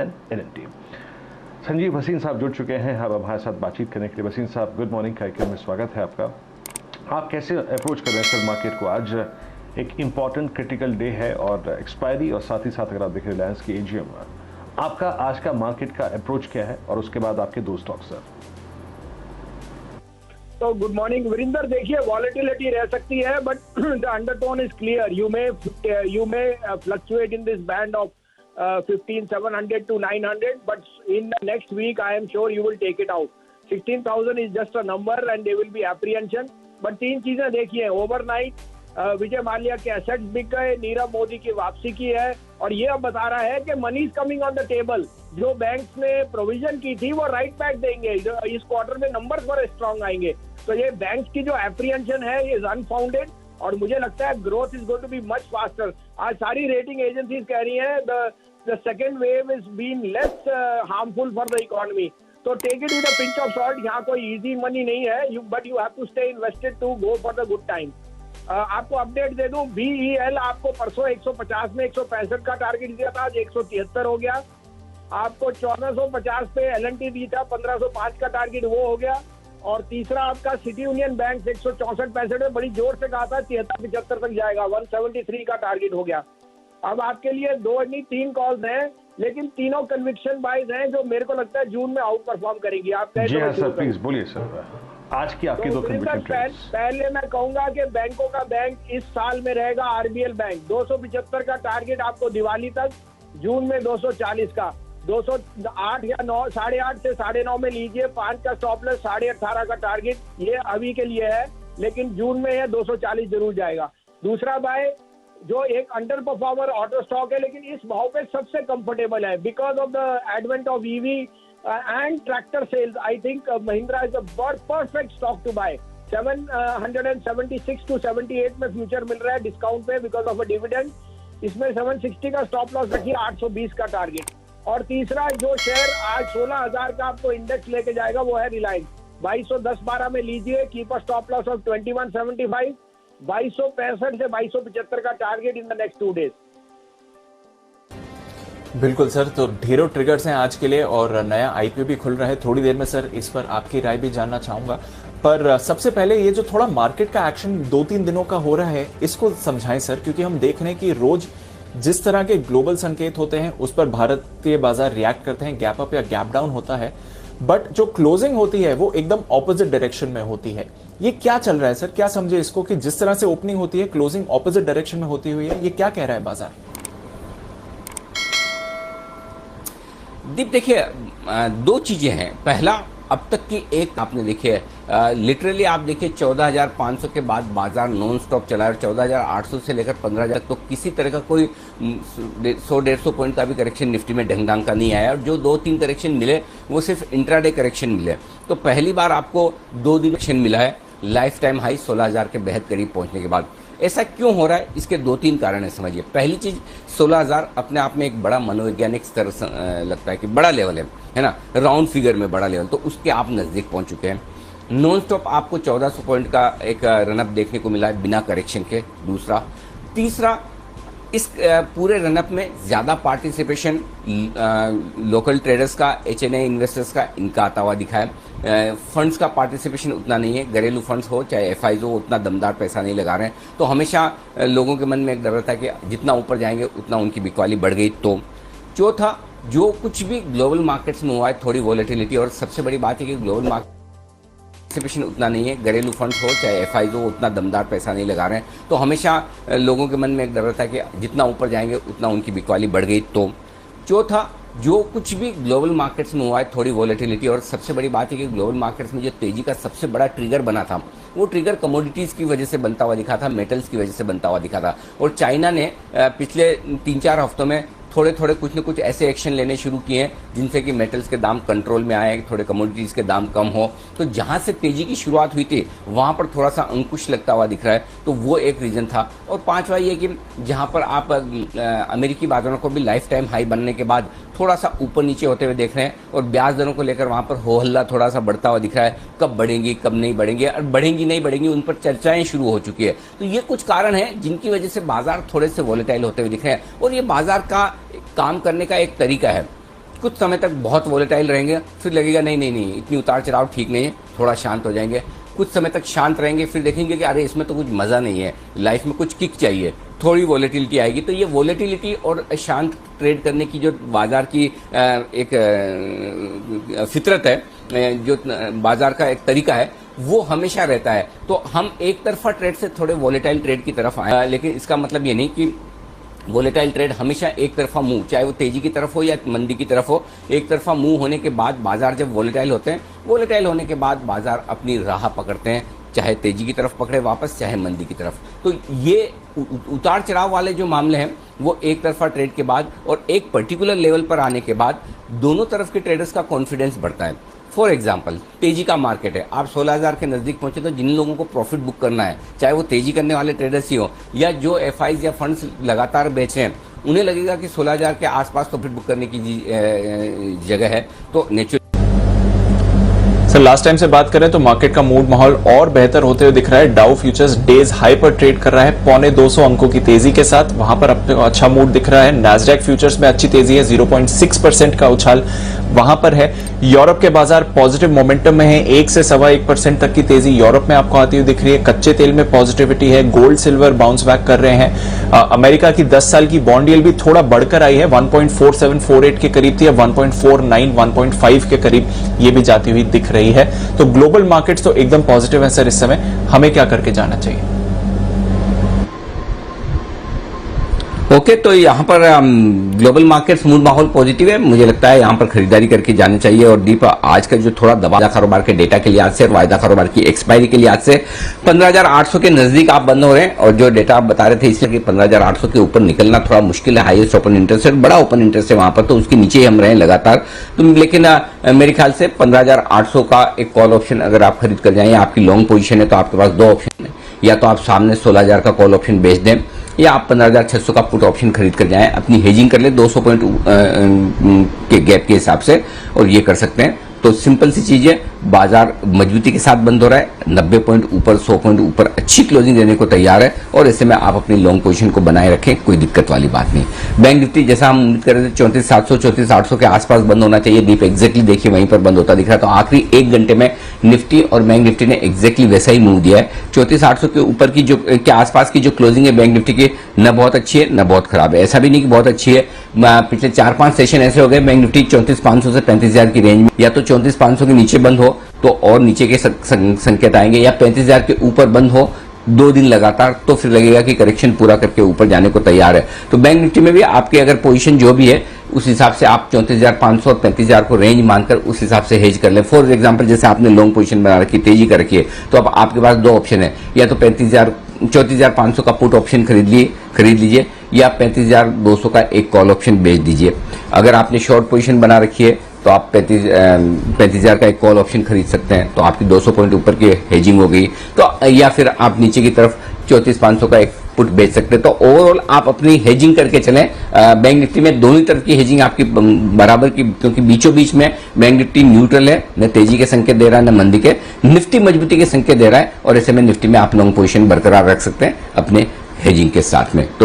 And L&T। Sanjeev Bhasin साहब जुड़ चुके हैं अब हमारे साथ बातचीत करने के लिए। भसीन साहब, गुड मॉर्निंग, कार्यक्रम में स्वागत है आपका। आप कैसे अप्रोच कर रहे हैं सर मार्केट को? आज एक इम्पॉर्टेंट क्रिटिकल डे है और एक्सपायरी, और साथ ही साथ अगर आप देखें रिलायंस की AGM, आपका आज का मार्केट का अप्रोच क्या है और उसके बाद आपके दो स्टॉक सर? तो गुड मॉर्निंग वीरेंद्र। देखिए, वॉलेटिलिटी रह सकती है but the undertone is clear. You may fluctuate in this band of 15,700 to 900, but in the next week I am sure you will take it out. 16,000 is just a number and there will be apprehension. But तीन चीजें देखिए, overnight Vijay Mallya के assets बिक गए, नीरव मोदी की वापसी की है, और ये अब बता रहा है कि money is coming on the table. जो बैंक्स ने प्रोविजन की थी वो राइट बैक देंगे, इस क्वार्टर में नंबर्स बड़े स्ट्रांग आएंगे। तो ये बैंक्स की जो एप्रीहेंशन है ये इज अनफाउंडेड, और मुझे लगता है growth is going to be much faster. आज सारी रेटिंग एजेंसीज कह रही हैं the second wave is been less harmful for the economy. तो take it with a pinch of salt. यहाँ कोई इजी मनी नहीं है, but you have to stay invested to go for the good time. आपको update दे दूं, BEL आपको परसों 150 में 165 का टारगेट दिया था, आज 173 हो गया। आपको 1450 पे L&T दी था 1505 का टारगेट, वो हो गया। और तीसरा आपका सिटी यूनियन बैंक 164-65 में बड़ी जोर से कहा था 73-75 तक जाएगा, 173 का टारगेट हो गया। अब आपके लिए दो नहीं तीन कॉल्स हैं, लेकिन तीनों कन्विक्शन बाइज हैं जो मेरे को लगता है जून में आउट परफॉर्म करेंगी। आप कहें जी हाँ सर, प्लीज बोलिए सर, आज की आपकी दो कन्विक्शन ट्रेड्स। पहले मैं कहूंगा कि बैंकों का बैंक इस साल में रहेगा RBL बैंक। 275 का टारगेट आपको दिवाली तक, जून में 240 का, 208 या 9, 8.5 से 9.5 में लीजिए। 5 का स्टॉप लॉस, 18.5 का टारगेट, ये अभी के लिए है, लेकिन जून में ये 240 जरूर जाएगा। दूसरा बाय जो एक अंडर परफॉर्मर ऑटो स्टॉक है, लेकिन इस भाव पे सबसे कंफर्टेबल है because of the advent of EV and tractor sales. I think Mahindra is a perfect stock to buy. 776 to 78 में फ्यूचर मिल रहा है डिस्काउंट पे बिकॉज ऑफ अ डिविडेंड। इसमें 760 का स्टॉप लॉस रखिए, 820 का टारगेट। और तीसरा जो शेयर आज 16,000 का आपको इंडेक्स लेके जाएगा वो है रिलायंस। 2210-12 में लीजिए, कीपर स्टॉप लॉस ऑफ 2175, 2265 से 2275 का target in the next 2 days. बिल्कुल सर, तो ढेरों ट्रिगर्स हैं आज के लिए और नया IPO भी खुल रहा है। थोड़ी देर में सर इस पर आपकी राय भी जानना चाहूंगा, पर सबसे पहले ये जो थोड़ा मार्केट का एक्शन 2-3 दिनों का हो रहा है इसको समझाएं सर, क्योंकि हम देख रहे हैं कि रोज जिस तरह के ग्लोबल संकेत होते हैं उस पर भारतीय बाजार रिएक्ट करते हैं, गैप अप या गैप डाउन होता है, बट जो क्लोजिंग होती है वो एकदम ऑपोजिट डायरेक्शन में होती है। ये क्या चल रहा है सर? क्या समझे इसको कि जिस तरह से ओपनिंग होती है क्लोजिंग ऑपोजिट डायरेक्शन में होती हुई है, ये क्या कह रहा है बाजार? दीप, देखिए, दो चीजें हैं। पहला, अब तक की एक आपने देखिए, लिटरली आप देखिए 14,500 के बाद बाजार नॉन स्टॉप चला है, और 14,800 से लेकर 15,000 तक तो किसी तरह का कोई 100-150 पॉइंट का भी करेक्शन निफ्टी में ढंग ढंग का नहीं आया, और जो 2-3 करेक्शन मिले वो सिर्फ इंट्राडे करेक्शन मिले। तो पहली बार आपको 2 दिन करेक्शन मिला है लाइफ टाइम हाई 16,000 के बेहद करीब पहुंचने के बाद। ऐसा क्यों हो रहा है? इसके 2-3 कारण है, समझिए। पहली चीज, 16,000 अपने आप में एक बड़ा मनोवैज्ञानिक स्तर लगता है कि बड़ा लेवल है ना, राउंड फिगर में बड़ा लेवल, तो उसके आप नजदीक पहुंच चुके हैं। नॉन स्टॉप आपको 1400 पॉइंट का एक रनअप देखने को मिला है बिना करेक्शन के। दूसरा, तीसरा, इस पूरे रनअप में ज़्यादा पार्टिसिपेशन लोकल ट्रेडर्स का, HNI इन्वेस्टर्स का, इनका आता हुआ दिखा है। फंड्स का पार्टिसिपेशन उतना नहीं है, घरेलू फंड्स हो चाहे FIs हो, उतना दमदार पैसा नहीं लगा रहे हैं। तो हमेशा लोगों के मन में एक डर रहता है कि जितना ऊपर जाएंगे उतना उनकी बिकवाली बढ़ गई। तो चौथा, जो कुछ भी ग्लोबल मार्केट्स में हुआ है, थोड़ी वॉलेटिलिटी, और सबसे बड़ी बात है कि ग्लोबल मार्केट उतना नहीं है, घरेलू फंड्स हो चाहे FIs हो, उतना दमदार पैसा नहीं लगा रहे हैं। तो हमेशा लोगों के मन में एक डर रहता है कि जितना ऊपर जाएंगे उतना उनकी बिकवाली बढ़ गई। तो चौथा, जो कुछ भी ग्लोबल मार्केट्स में हुआ है, थोड़ी वॉलेटिलिटी, और सबसे बड़ी बात है कि ग्लोबल मार्केट्स में जो तेजी का सबसे बड़ा ट्रिगर बना था वो ट्रिगर कमोडिटीज की वजह से बनता हुआ दिखा था, मेटल्स की वजह से बनता हुआ दिखा था। और चाइना ने पिछले 3-4 हफ्तों में थोड़े थोड़े कुछ न कुछ ऐसे एक्शन लेने शुरू किए हैं जिनसे कि मेटल्स के दाम कंट्रोल में आए, थोड़े कमोडिटीज के दाम कम हो। तो जहां से तेजी की शुरुआत हुई थी वहां पर थोड़ा सा अंकुश लगता हुआ दिख रहा है, तो वो एक रीजन था। और पांचवा ये कि जहां पर आप अमेरिकी बाजारों को भी लाइफ टाइम हाई बनने के बाद थोड़ा सा ऊपर नीचे होते हुए देख रहे हैं, और ब्याज दरों को लेकर वहां पर हो हल्ला थोड़ा सा बढ़ता हुआ दिख रहा है। कब बढ़ेंगी, कब नहीं बढ़ेंगी, और बढ़ेंगी नहीं बढ़ेंगी उन पर चर्चाएं शुरू हो चुकी है। तो ये कुछ कारण हैं जिनकी वजह से बाजार थोड़े से वॉलेटाइल होते हुए दिख रहे हैं। और ये बाजार का काम करने का एक तरीका है। कुछ समय तक बहुत वोलेटाइल रहेंगे, फिर लगेगा नहीं नहीं नहीं इतनी उतार चढ़ाव ठीक नहीं है, थोड़ा शांत हो जाएंगे। कुछ समय तक शांत रहेंगे, फिर देखेंगे कि अरे इसमें तो कुछ मज़ा नहीं है, लाइफ में कुछ किक चाहिए, थोड़ी वोलेटिलिटी आएगी। तो ये वोलेटिलिटी और शांत ट्रेड करने की जो बाजार की एक फितरत है, जो बाजार का एक तरीका है, वो हमेशा रहता है। तो हम एक तरफा ट्रेड से थोड़े वोलेटाइल ट्रेड की तरफ आए, लेकिन इसका मतलब ये नहीं कि वोलेटाइल ट्रेड हमेशा एक तरफा मूव, चाहे वो तेजी की तरफ हो या मंदी की तरफ हो, एक तरफा मूव होने के बाद बाजार जब वोलेटाइल होते हैं, वोलेटाइल होने के बाद बाजार अपनी राह पकड़ते हैं, चाहे तेजी की तरफ पकड़े वापस, चाहे मंदी की तरफ। तो ये उतार चढ़ाव वाले जो मामले हैं वो एक तरफा ट्रेड के बाद और एक पर्टिकुलर लेवल पर आने के बाद दोनों तरफ के ट्रेडर्स का कॉन्फिडेंस बढ़ता है। फॉर एग्जाम्पल, तेजी का मार्केट है, आप 16,000 के नज़दीक पहुंचे, तो जिन लोगों को प्रॉफिट बुक करना है, चाहे वो तेजी करने वाले ट्रेडर्स ही हो या जो एफआईज या फंड्स लगातार बेचे हैं, उन्हें लगेगा कि 16,000 के आसपास प्रॉफिट बुक करने की जगह है। तो नेचुरल सर लास्ट टाइम से बात करें तो मार्केट का मूड माहौल और बेहतर होते हुए दिख रहा है। डाउ फ्यूचर्स डेज हाई पर ट्रेड कर रहा है 250 अंकों की तेजी के साथ, वहां पर अब अच्छा मूड दिख रहा है। नैस्डैक फ्यूचर्स में अच्छी तेजी है, 0.6% का उछाल वहां पर है। यूरोप के बाजार पॉजिटिव मोमेंटम में है, 1 से 1.25% तक की तेजी यूरोप में आपको आती हुई दिख रही है। कच्चे तेल में पॉजिटिविटी है, गोल्ड सिल्वर बाउंस बैक कर रहे हैं। अमेरिका की 10 साल की बॉन्ड यील्ड भी थोड़ा बढ़कर आई है, 1.4748 के करीब थी, अब 1.49 1.5 के करीब ये भी जाती हुई दिख रही है। तो ग्लोबल मार्केट्स तो एकदम पॉजिटिव है सर। इस समय हमें क्या करके जाना चाहिए? ओके, तो यहाँ पर ग्लोबल मार्केट्स मूड माहौल पॉजिटिव है, मुझे लगता है यहाँ पर खरीदारी करके जानी चाहिए। और दीप आज का जो थोड़ा दबा कारोबार के डेटा के लिहाज से और वायदा कारोबार की एक्सपायरी के लिहाज से 15,800 के नजदीक आप बंद हो रहे हैं। और जो डेटा आप बता रहे थे इसलिए कि 15,800 के ऊपर निकलना थोड़ा मुश्किल है, हाईएस्ट ओपन इंटरेस्ट है, बड़ा ओपन इंटरेस्ट है वहां पर, तो उसके नीचे ही हम रहे लगातार। तो लेकिन मेरे ख्याल से 15,800 का एक कॉल ऑप्शन अगर आप खरीद कर जाए, आपकी लॉन्ग पोजीशन है, तो आपके पास दो ऑप्शन है, या तो आप सामने 16,000 का कॉल ऑप्शन बेच दें, या आप 15,600 का पुट ऑप्शन खरीद कर जाएं, अपनी हेजिंग कर ले 200 पॉइंट के गैप के हिसाब से, और ये कर सकते हैं। तो सिंपल सी चीज है, बाजार मजबूती के साथ बंद हो रहा है, 90 पॉइंट ऊपर 100 पॉइंट ऊपर अच्छी क्लोजिंग देने को तैयार है, और ऐसे में आप अपनी लॉन्ग पोजीशन को बनाए रखें, कोई दिक्कत वाली बात नहीं। बैंक निफ्टी जैसा हम उम्मीद कर रहे थे 34,700 34,800 के आसपास बंद होना चाहिए, डीप एग्जैक्टली देखिए वहीं पर बंद होता दिख रहा है। तो आखिरी 1 घंटे में निफ्टी और बैंक निफ्टी ने एग्जैक्टली वैसा ही मूव दिया है। 34,800 के ऊपर की जो के आसपास की जो क्लोजिंग है बैंक निफ्टी की, न बहुत अच्छी है न बहुत खराब है, ऐसा भी नहीं कि बहुत अच्छी है। पिछले 4-5 सेशन ऐसे हो गए बैंक निफ्टी 34,500 से 35,000 की रेंज में, या तो 34,500 के नीचे बंद हो तो और नीचे के संकेत आएंगे, या 35,000 के ऊपर बंद हो 2 दिन लगातार, तो फिर लगेगा कि करेक्शन पूरा करके ऊपर जाने को तैयार है। तो बैंक निफ्टी में भी आपके अगर पोजीशन जो भी है उस हिसाब से आप 34,500 और 35,000 को रेंज मानकर उस हिसाब से हेज कर लें। फॉर एग्जांपल जैसे आपने लॉन्ग पोजीशन बना रखी, तेजी कर रखी है, तो अब आपके पास 2 ऑप्शन है, या तो 34,500 का पुट ऑप्शन खरीद लीजिए, या 35,200 का एक कॉल ऑप्शन बेच दीजिए। अगर आपने शॉर्ट पोजीशन बना रखी है तो आप 35,000 का एक कॉल ऑप्शन खरीद सकते हैं, तो आपकी 200 पॉइंट ऊपर की हेजिंग हो गई। तो या फिर आप नीचे की तरफ 34,500 का एक पुट बेच सकते हैं। तो ओवरऑल आप अपनी हेजिंग करके चलें। बैंक निफ्टी में दोनों तरफ की हेजिंग आपकी बराबर की, क्योंकि बीचों बीच में बैंक निफ्टी न्यूट्रल है, न तेजी के संकेत दे रहा है न मंदी के, निफ्टी मजबूती के संकेत दे रहा है, और ऐसे में निफ्टी में आप लॉन्ग पोजीशन बरकरार रख सकते हैं अपने हेजिंग के साथ में। तो